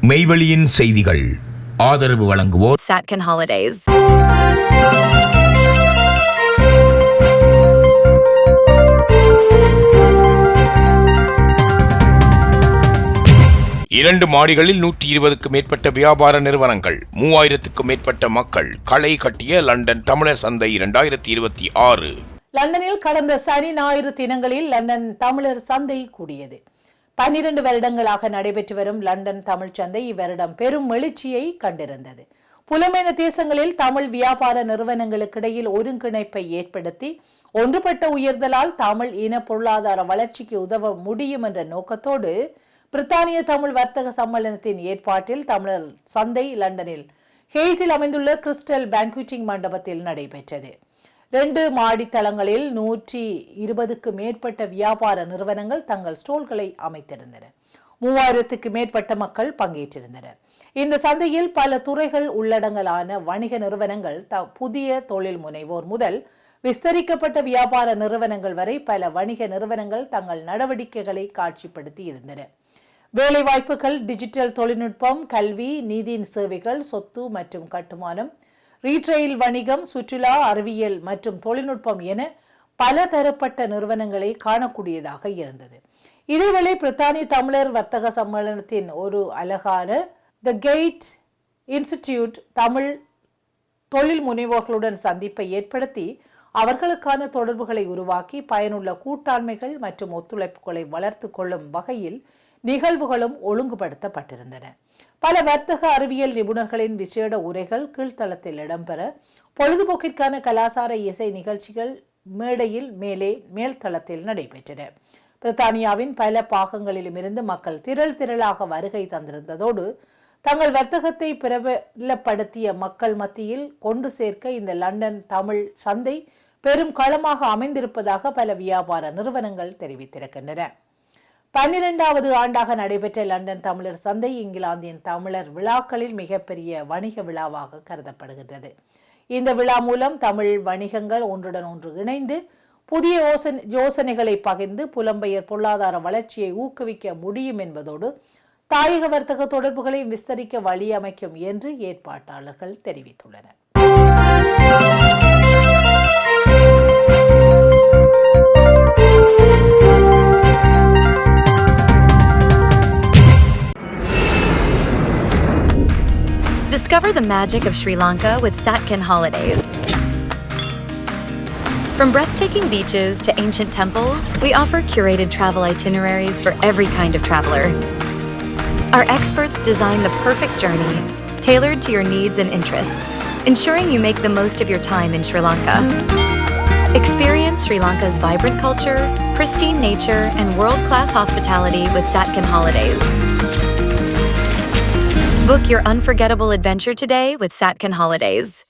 மெய்வெளியின் செய்திகள் ஆதரவு வழங்குவோர் Satcon Holidays. இரண்டு மாடிகளில் 120க்கும் மேற்பட்ட வியாபார நிறுவனங்கள், 3000க்கும் மேற்பட்ட மக்கள் களை கட்டிய லண்டன் தமிழர் சந்தை 2026. லண்டனில் கடந்த சனி ஞாயிறு தினங்களில் லண்டன் தமிழர் சந்தை கூடியது. 12 வருடங்களாக நடைபெற்று வரும் லண்டன் தமிழ் சந்தை இவ்வருடம் பெரும் எழுச்சியை கண்டிருந்தது. புலம்பெயர்ந்த தேசங்களில் தமிழ் வியாபார நிறுவனங்களுக்கிடையில் ஒருங்கிணைப்பை ஏற்படுத்தி ஒன்றுபட்ட உயர்தலால் தமிழ் இன பொருளாதார வளர்ச்சிக்கு உதவ முடியும் என்ற நோக்கத்தோடு பிரித்தானிய தமிழ் வர்த்தக சம்மேளனத்தின் ஏற்பாட்டில் தமிழர் சந்தை லண்டனில் ஹேஸில் அமைந்துள்ள கிறிஸ்டல் பேங்க்விட்டிங் மண்டபத்தில் நடைபெற்றது. 2 மாடித்தளங்களில் 120க்கு மேற்பட்ட வியாபார நிறுவனங்கள் தங்கள் ஸ்டோல்களை அமைத்திருந்தன. 3000க்கு மேற்பட்ட மக்கள் பங்கேற்றிருந்தனர். இந்த சந்தையில் பல துறைகள் உள்ளடங்கலான வணிக நிறுவனங்கள், புதிய தொழில் முனைவோர் முதல் விஸ்தரிக்கப்பட்ட வியாபார நிறுவனங்கள் வரை பல வணிக நிறுவனங்கள் தங்கள் நடவடிக்கைகளை காட்சிப்படுத்தி இருந்தன. வேலைவாய்ப்புகள், டிஜிட்டல் தொழில்நுட்பம், கல்வி, நீதி சேவைகள், சொத்து மற்றும் கட்டுமானம், ரீட்ரெயில் வணிகம், சுற்றுலா, அறிவியல் மற்றும் தொழில்நுட்பம் என பல தரப்பட்ட நிறுவனங்களை காணக்கூடியதாக இருந்தது. இதேவேளை பிரித்தானிய தமிழர் வர்த்தக சம்மேளனத்தின் ஒரு அழகான தி கேட் இன்ஸ்டிடியூட் தமிழ் தொழில் முனைவோர்களுடன் சந்திப்பை ஏற்படுத்தி அவர்களுக்கான தொடர்புகளை உருவாக்கி பயனுள்ள கூட்டாண்மைகள் மற்றும் ஒத்துழைப்புகளை வளர்த்து கொள்ளும் வகையில் நிகழ்வுகளும் ஒழுங்குபடுத்தப்பட்டிருந்தன. பல வர்த்தக அறிவியல் நிபுணர்களின் விசேட உரைகள் கீழ்த்தளத்தில் இடம்பெற, பொழுதுபோக்கிற்கான கலாசார இசை நிகழ்ச்சிகள் மேடையில் மேல்தளத்தில் நடைபெற்றன. பிரித்தானியாவின் பல பாகங்களிலும் இருந்து மக்கள் திரளாக வருகை தந்திருந்ததோடு தங்கள் வர்த்தகத்தை பிரபலப்படுத்திய மக்கள் மத்தியில் கொண்டு சேர்க்க இந்த லண்டன் தமிழ் சந்தை பெரும் களமாக அமைந்திருப்பதாக பல வியாபார நிறுவனங்கள் தெரிவித்திருக்கின்றன. 12வது ஆண்டாக நடைபெற்ற லண்டன் தமிழர் சந்தை இங்கிலாந்தின் தமிழர் விழாக்களில் மிகப்பெரிய வணிக விழாவாக கருதப்படுகின்றது. இந்த விழா மூலம் தமிழ் வணிகங்கள் ஒன்றுடன் ஒன்று இணைந்து புதிய யோசனைகளை பகிர்ந்து புலம்பெயர் பொருளாதார வளர்ச்சியை ஊக்குவிக்க முடியும் என்பதோடு தாயக வர்த்தக தொடர்புகளை விஸ்தரிக்க வழி அமைக்கும் என்று ஏற்பாட்டாளர்கள் தெரிவித்துள்ளனர். Discover the magic of Sri Lanka with Satcon Holidays. From breathtaking beaches to ancient temples, we offer curated travel itineraries for every kind of traveler. Our experts design the perfect journey, tailored to your needs and interests, ensuring you make the most of your time in Sri Lanka. Experience Sri Lanka's vibrant culture, pristine nature, and world-class hospitality with Satcon Holidays. Book your unforgettable adventure today with Satcon Holidays.